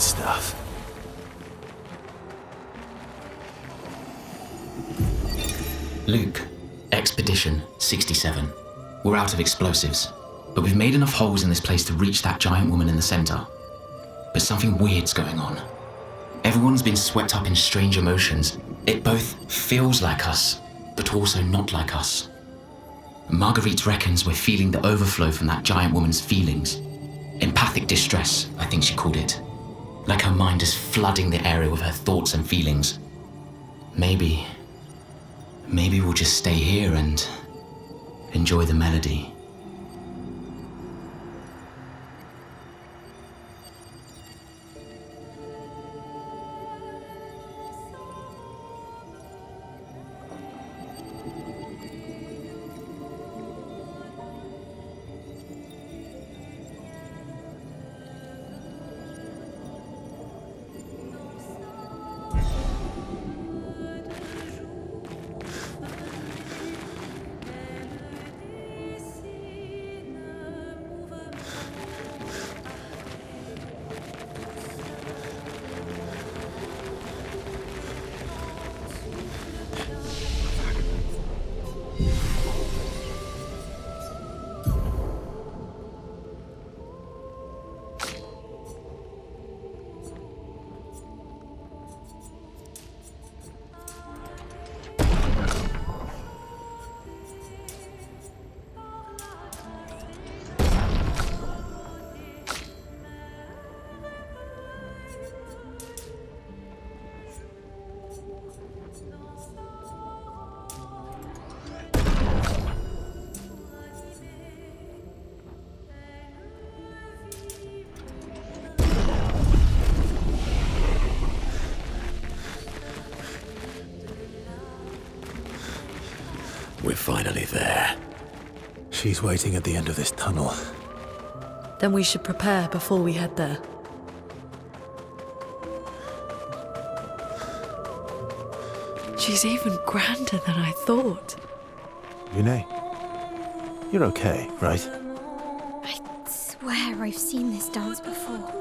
Stuff. Luke, Expedition 67. We're out of explosives, but we've made enough holes in this place to reach that giant woman in the center. But something weird's going on. Everyone's been swept up in strange emotions. It both feels like us, but also not like us. Marguerite reckons we're feeling the overflow from that giant woman's feelings. Empathic distress, I think she called it. Like her mind is flooding the area with her thoughts and feelings. Maybe we'll just stay here and enjoy the melody. We're finally there. She's waiting at the end of this tunnel. Then we should prepare before we head there. She's even grander than I thought. Yune, you're okay, right? I swear I've seen this dance before.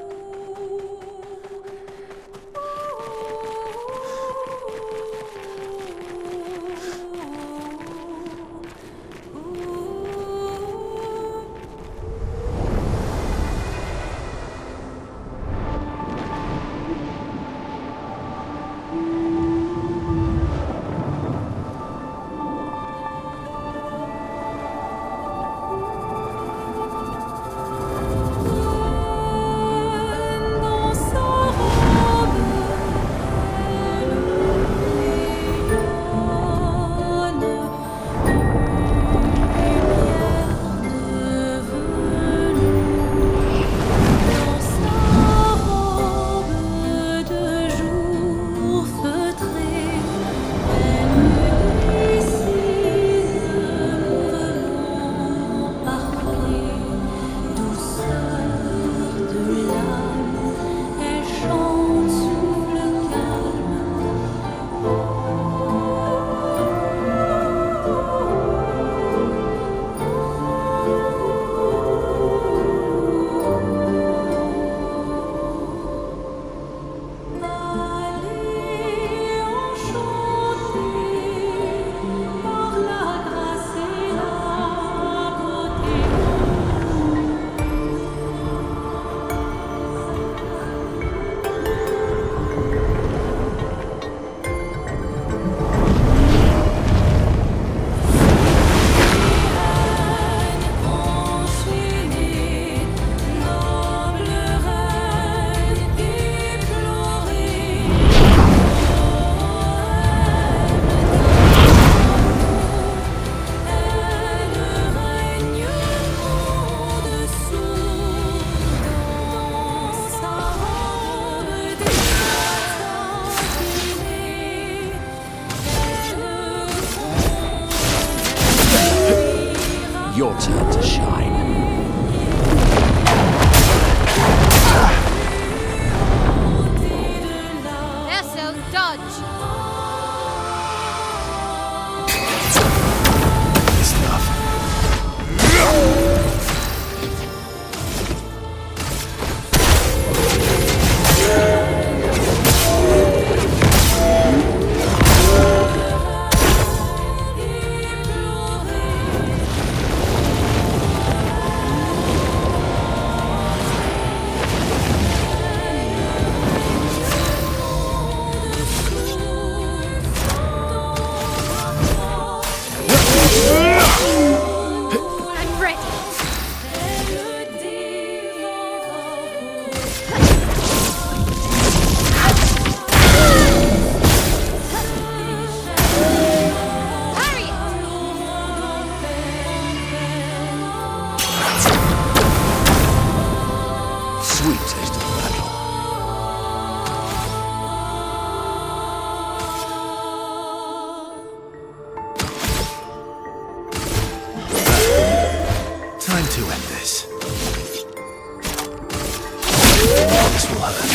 your turn to shine. Esso, dodge! This stuff. I'm ready! Parry it! Sweet taste of battle. Time to end this. This will hurt.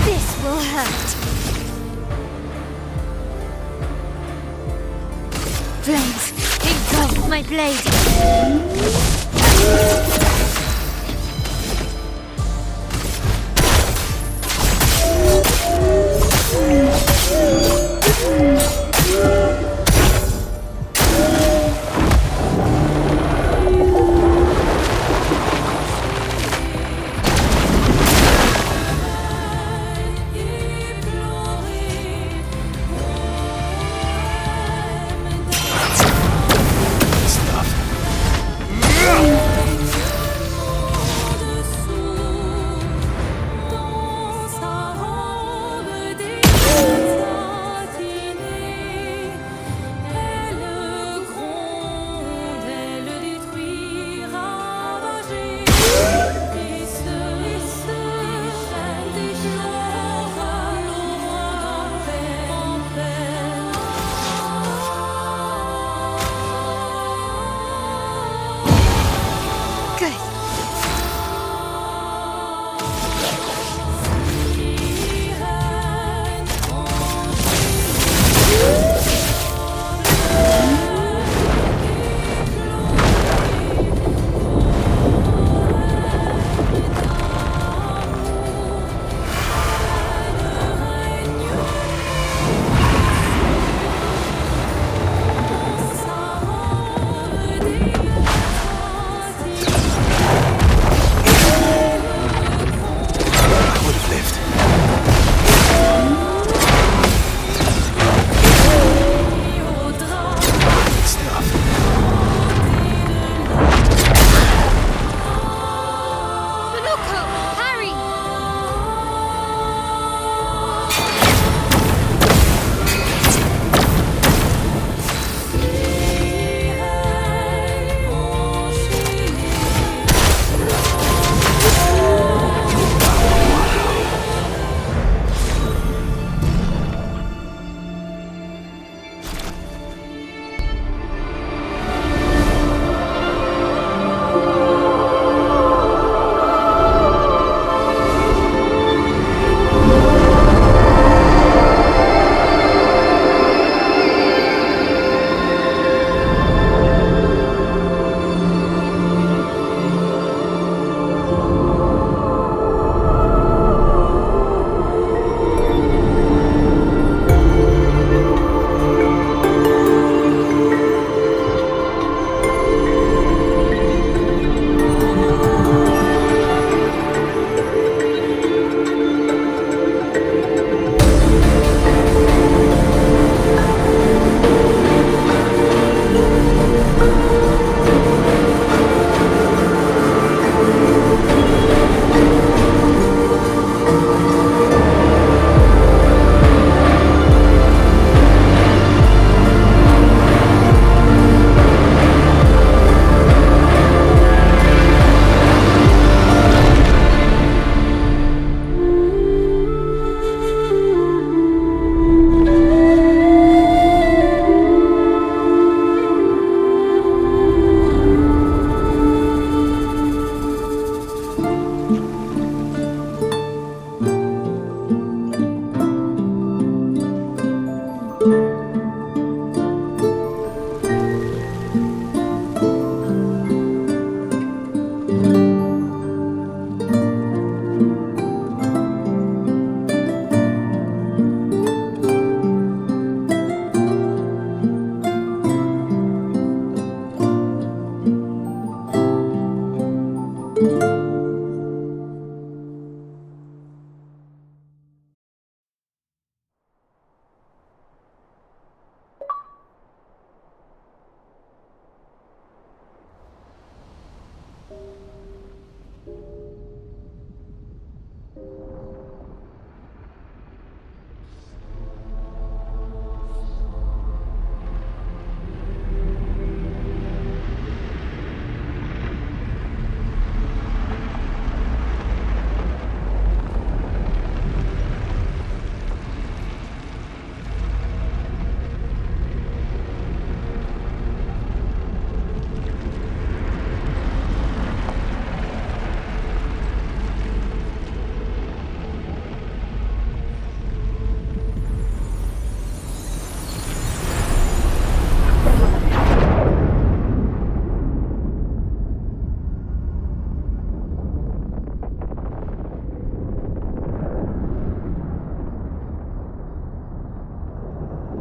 This will hurt. Flames, engulf my blade. Stuff.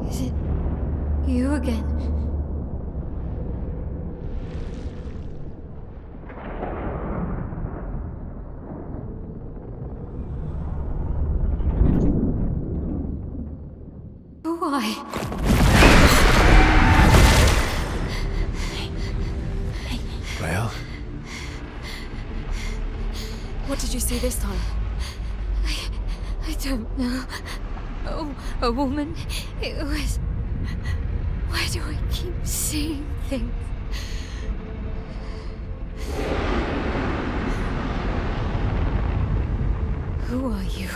Is it you again? Why? Well, What did you see this time? I don't know. Oh, a woman. It was... Why do I keep seeing things? Who are you?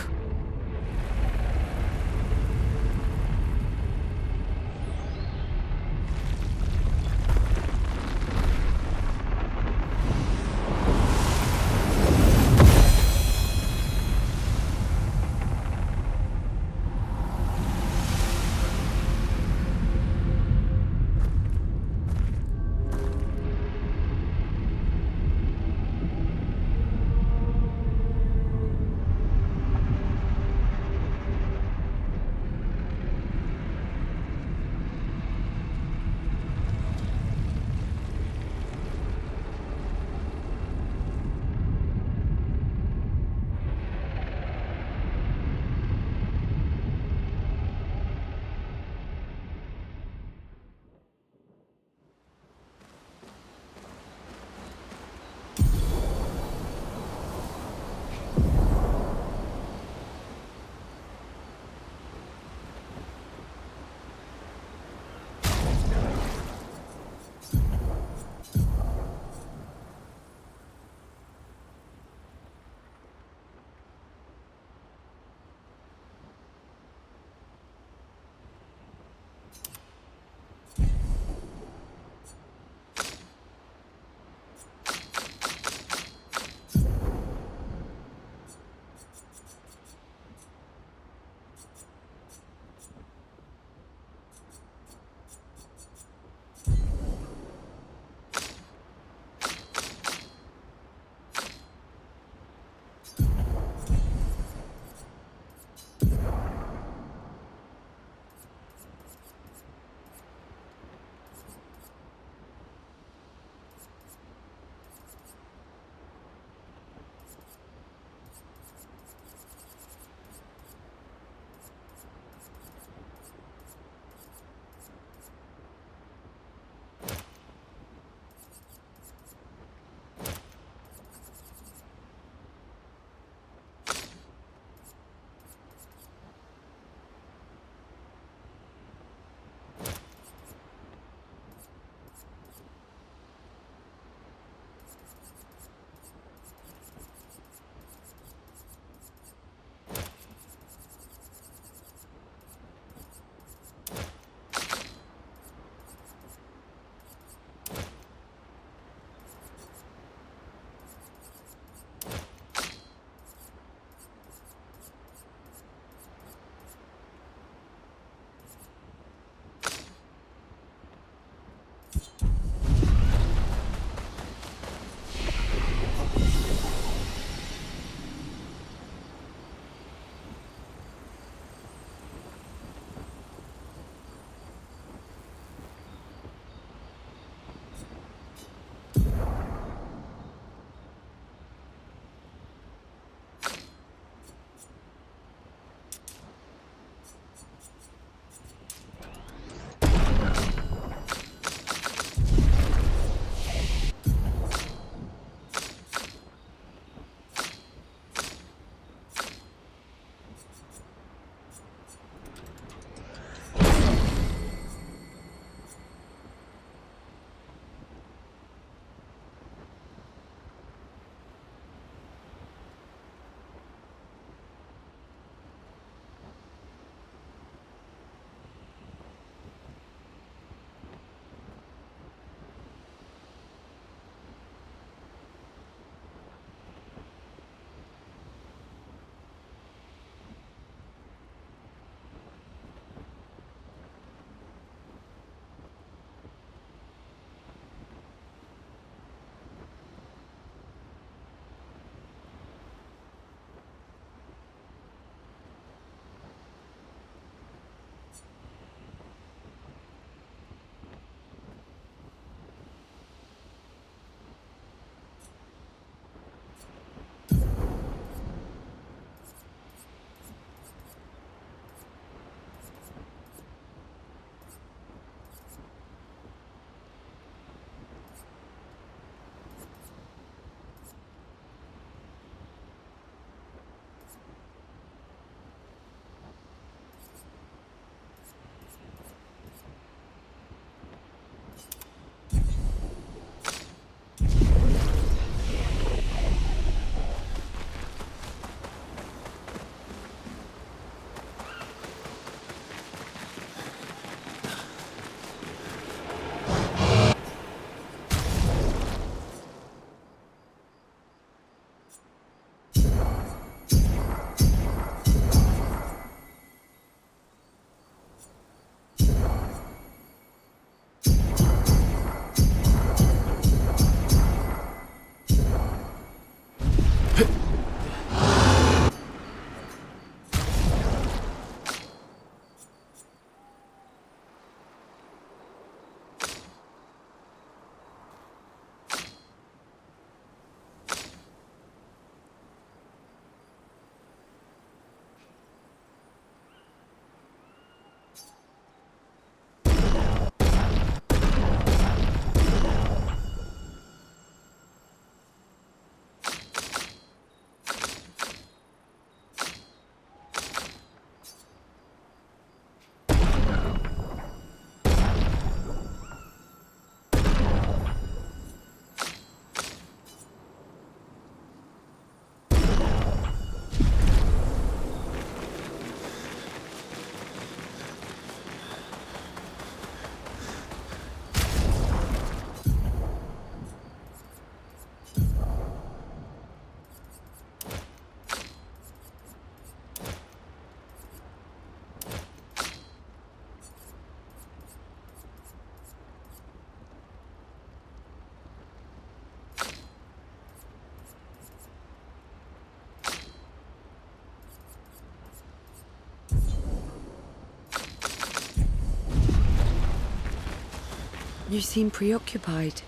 You seem preoccupied.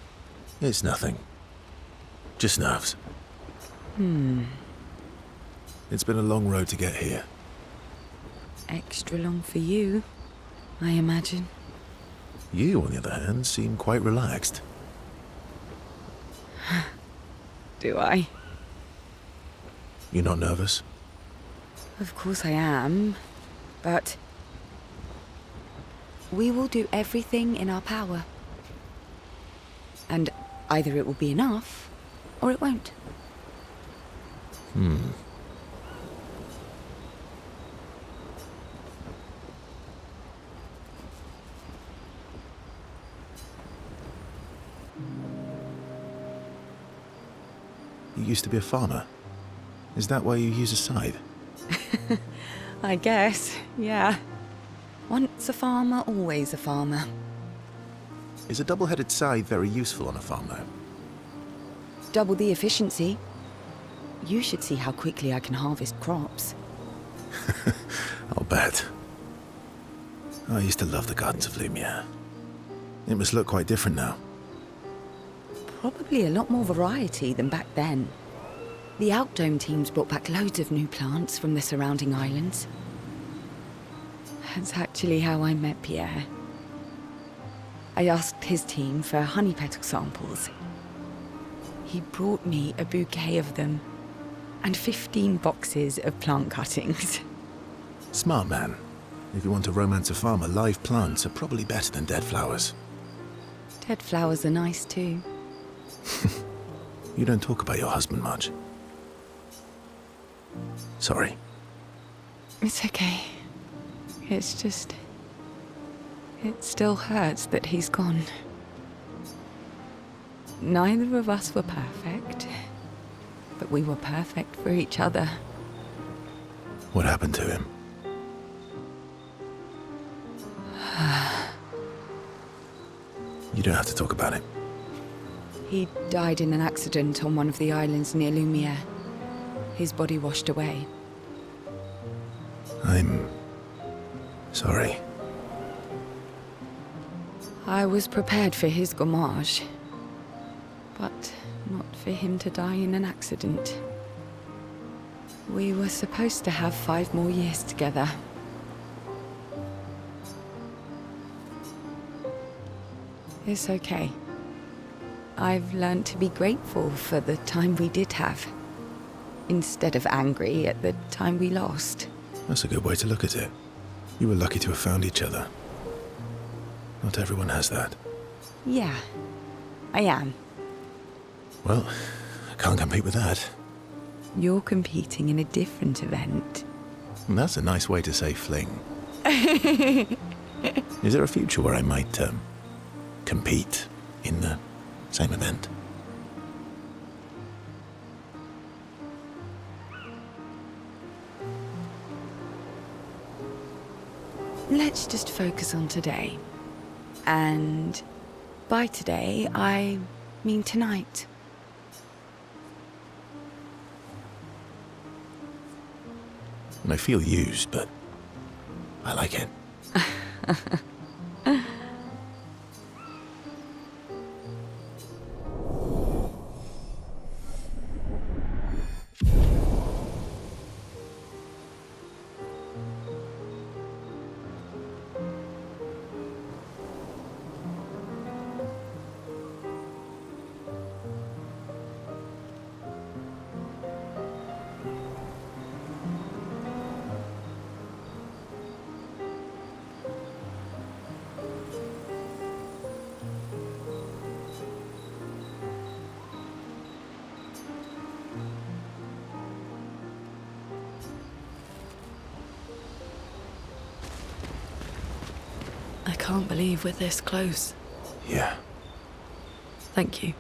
It's nothing. Just nerves. It's been a long road to get here. Extra long for you, I imagine. You, on the other hand, seem quite relaxed. Do I? You're not nervous? Of course I am, but we will do everything in our power. And either it will be enough, or it won't. You used to be a farmer. Is that why you use a scythe? I guess, yeah. Once a farmer, always a farmer. Is a double-headed scythe very useful on a farm, though? Double the efficiency. You should see how quickly I can harvest crops. I'll bet. I used to love the gardens of Lumiere. It must look quite different now. Probably a lot more variety than back then. The Outdome teams brought back loads of new plants from the surrounding islands. That's actually how I met Pierre. I asked his team for honey petal samples. He brought me a bouquet of them, and 15 boxes of plant cuttings. Smart man. If you want to romance a farmer, live plants are probably better than dead flowers. Dead flowers are nice too. You don't talk about your husband much. Sorry. It's okay. It's just... it still hurts that he's gone. Neither of us were perfect, but we were perfect for each other. What happened to him? You don't have to talk about it. He died in an accident on one of the islands near Lumiere. His body washed away. I'm... sorry. I was prepared for his gommage, but not for him to die in an accident. We were supposed to have 5 more years together. It's okay. I've learned to be grateful for the time we did have, instead of angry at the time we lost. That's a good way to look at it. You were lucky to have found each other. Not everyone has that. Yeah, I am. Well, I can't compete with that. You're competing in a different event. And that's a nice way to say fling. Is there a future where I might, compete in the same event? Let's just focus on today. And by today, I mean tonight. And I feel used, but I like it. I can't believe we're this close. Yeah. Thank you.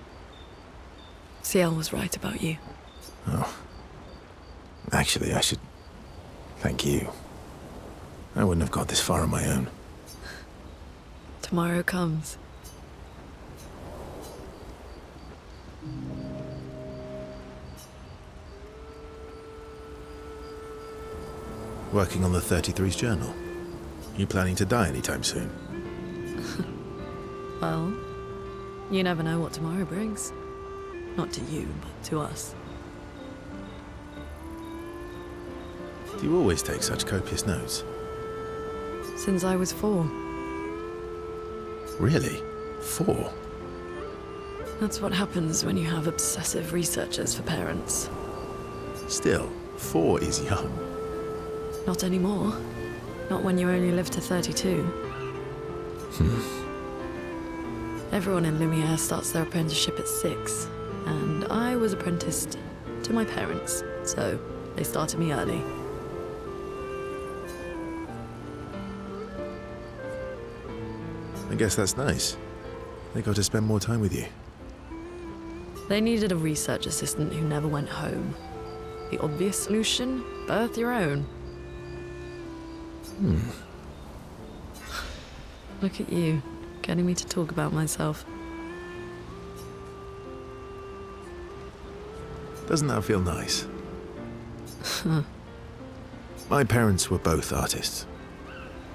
CL was right about you. Oh. Actually, I should thank you. I wouldn't have got this far on my own. Tomorrow comes. Working on the 33's journal. You planning to die anytime soon? Well, You never know what tomorrow brings. Not to you, but to us. Do you always take such copious notes? Since I was 4. Really? 4? That's what happens when you have obsessive researchers for parents. Still, 4 is young. Not anymore. Not when you only live to 32. Everyone in Lumiere starts their apprenticeship at 6, and I was apprenticed to my parents, so they started me early. I guess that's nice. They got to spend more time with you. They needed a research assistant who never went home. The obvious solution? Birth your own. Look at you, getting me to talk about myself. Doesn't that feel nice? My parents were both artists.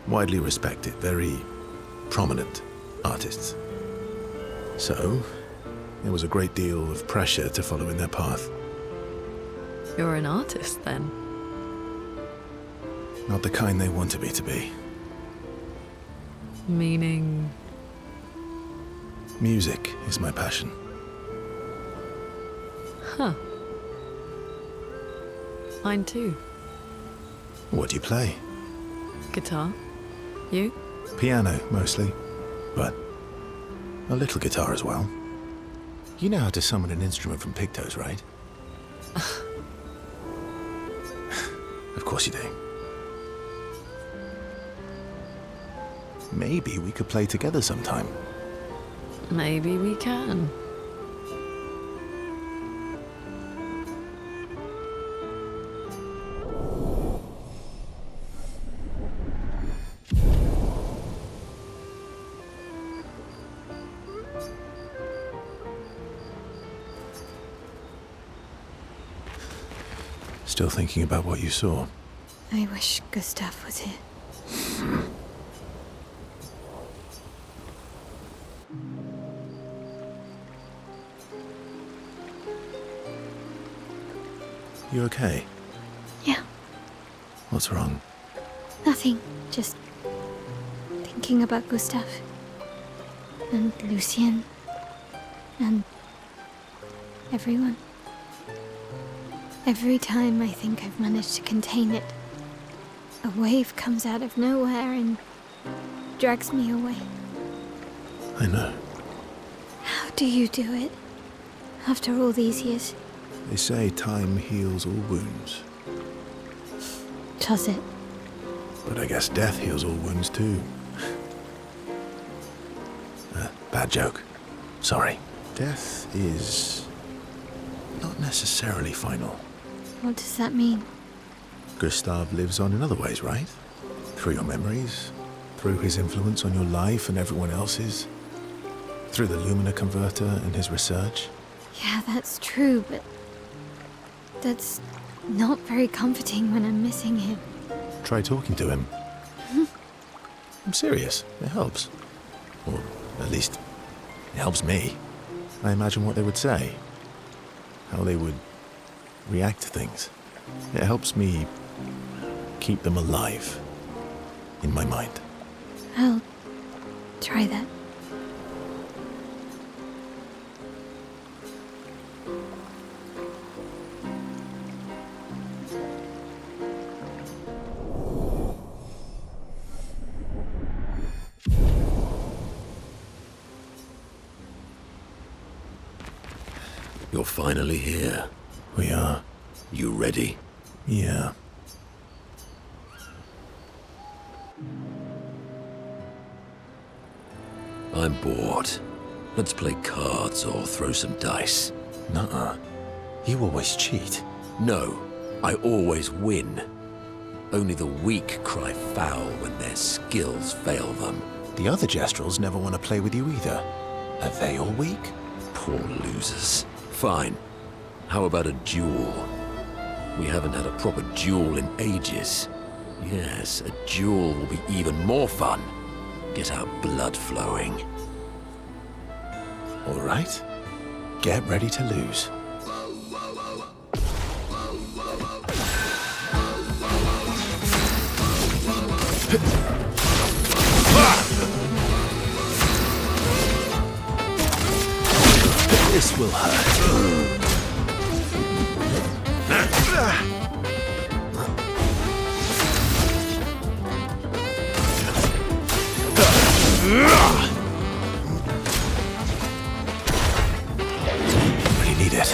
Widely respected, very prominent artists. So, there was a great deal of pressure to follow in their path. You're an artist, then? Not the kind they wanted me to be. Meaning... Music is my passion. Huh. Mine too. What do you play? Guitar. You? Piano, mostly. But a little guitar as well. You know how to summon an instrument from pigtoes, right? Of course you do. Maybe we could play together sometime. Maybe we can. Still thinking about what you saw? I wish Gustav was here. You okay? Yeah, What's wrong? nothing. Just thinking about Gustav. And Lucien. And everyone. Every time I think I've managed to contain it, a wave comes out of nowhere and drags me away. I know. How do you do it? After all these years? They say time heals all wounds. Does it? But I guess death heals all wounds too. Bad joke. Sorry. Death is not necessarily final. What does that mean? Gustav lives on in other ways, right? Through your memories, through his influence on your life and everyone else's, through the Lumina converter and his research. Yeah, that's true, but that's not very comforting when I'm missing him. Try talking to him. I'm serious. It helps. Or at least, it helps me. I imagine what they would say. How they would react to things. It helps me keep them alive in my mind. I'll try that. You're finally here. We are. You ready? Yeah. I'm bored. Let's play cards or throw some dice. Nuh-uh. You always cheat. No, I always win. Only the weak cry foul when their skills fail them. The other Jestrels never want to play with you either. Are they all weak? Poor losers. Fine. How about a duel? We haven't had a proper duel in ages. Yes, a duel will be even more fun. Get our blood flowing. All right. Get ready to lose. This will hurt. Really need it.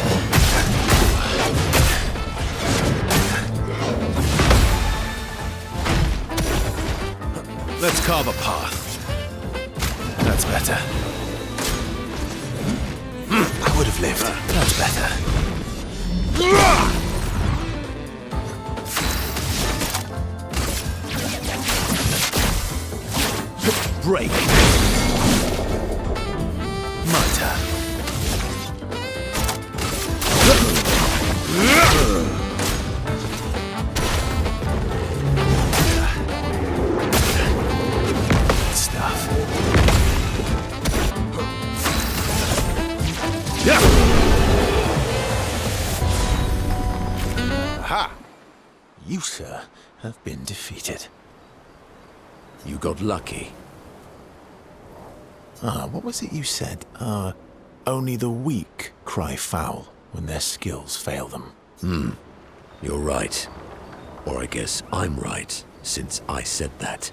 Let's carve a path. That's better. I would have lived. That's better. Break. My turn. Stuff. Aha! You, sir, have been defeated. You got lucky. What was it you said? Only the weak cry foul when their skills fail them. You're right. Or I guess I'm right, since I said that.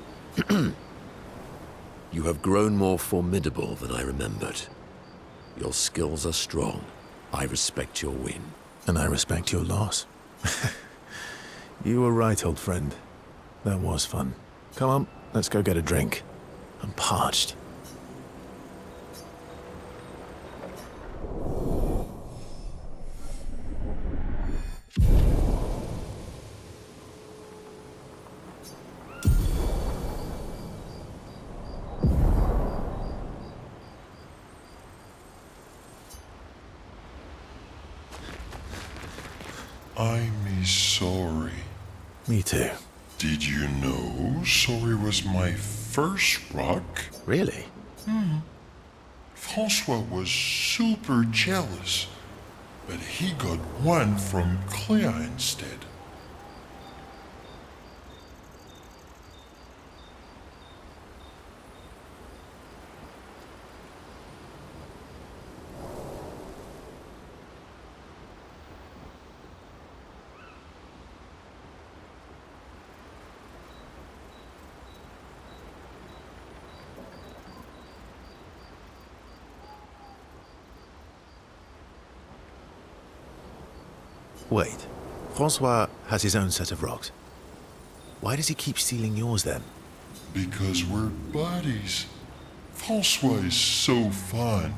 You have grown more formidable than I remembered. Your skills are strong. I respect your win. And I respect your loss. You were right, old friend. That was fun. Come on, let's go get a drink. I'm parched. I'm sorry. Me too. Did you know sorry was my first rock? Really? Francois was super jealous, but he got one from Clair instead. Wait. Francois has his own set of rocks. Why does he keep stealing yours then? Because we're buddies. Francois is so fun.